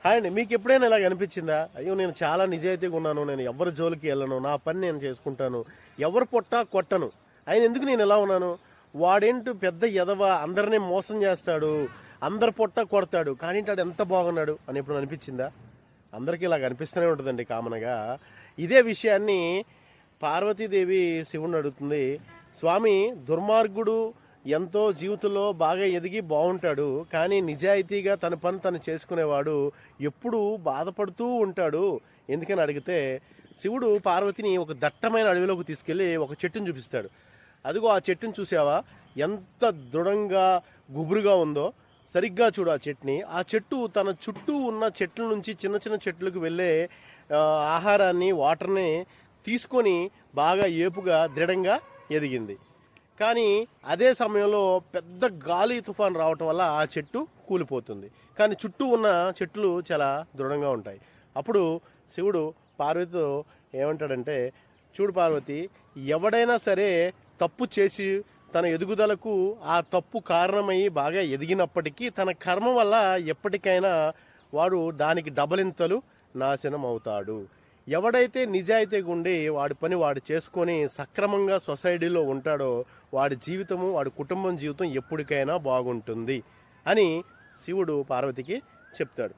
Hi అండి. మీకు ఎప్పుడైనా ఇలాగ అనిపించిందా? అయ్యో! నేను చాలా నిజాయితీగా ఉన్నాను. నేను ఎవరి జోలికి వెళ్ళను. నా పని నేను చేసుకుంటాను. ఎవరు పొట్టా కొట్టను. అయిన ఎందుకు నేను ఇలా ఉన్నాను? వాడేంటి పెద్ద ఎదవ అందరిని మోసం చేస్తాడు. అందరి పొట్ట కొడతాడు. కానీ ఆడు ఎంత బాగున్నాడు అని ఎప్పుడు అనిపించిందా? అందరికీ ఇలాగ అనిపిస్తూనే ఉంటుందండి కామన్‌గా. ఇదే విషయాన్ని పార్వతీదేవి శివుడిని అడుగుతుంది. స్వామి దుర్మార్గుడు ఎంతో జీవితంలో బాగా ఎదిగి బాగుంటాడు, కానీ నిజాయితీగా తన పని తను చేసుకునేవాడు ఎప్పుడూ బాధపడుతూ ఉంటాడు ఎందుకని అడిగితే, శివుడు పార్వతిని ఒక దట్టమైన అడవిలోకి తీసుకెళ్ళి ఒక చెట్టును చూపిస్తాడు. అదిగో ఆ చెట్టును చూసావా, ఎంత దృఢంగా గుబురుగా ఉందో. సరిగ్గా చూడు ఆ చెట్టుని. ఆ చెట్టు తన చుట్టూ ఉన్న చెట్ల నుంచి చిన్న చిన్న చెట్లకు వెళ్ళే ఆహారాన్ని, వాటర్ని తీసుకొని బాగా ఏపుగా దృఢంగా ఎదిగింది. కానీ అదే సమయంలో పెద్ద గాలి తుఫాన్ రావటం వల్ల ఆ చెట్టు కూలిపోతుంది. కానీ చుట్టూ ఉన్న చెట్లు చాలా దృఢంగా ఉంటాయి. అప్పుడు శివుడు పార్వతితో ఏమంటాడంటే, చూడు పార్వతి, ఎవడైనా సరే తప్పు చేసి తన ఎదుగుదలకు ఆ తప్పు కారణమై బాగా ఎదిగినప్పటికీ తన కర్మ వల్ల ఎప్పటికైనా వాడు దానికి డబలింతలు నాశనం అవుతాడు. ఎవడైతే నిజాయితీగా ఉండి వాడి పని వాడు చేసుకొని సక్రమంగా సొసైటీలో ఉంటాడో వాడి జీవితము, వాడి కుటుంబం జీవితం ఎప్పటికైనా బాగుంటుంది అని శివుడు పార్వతికి చెప్తాడు.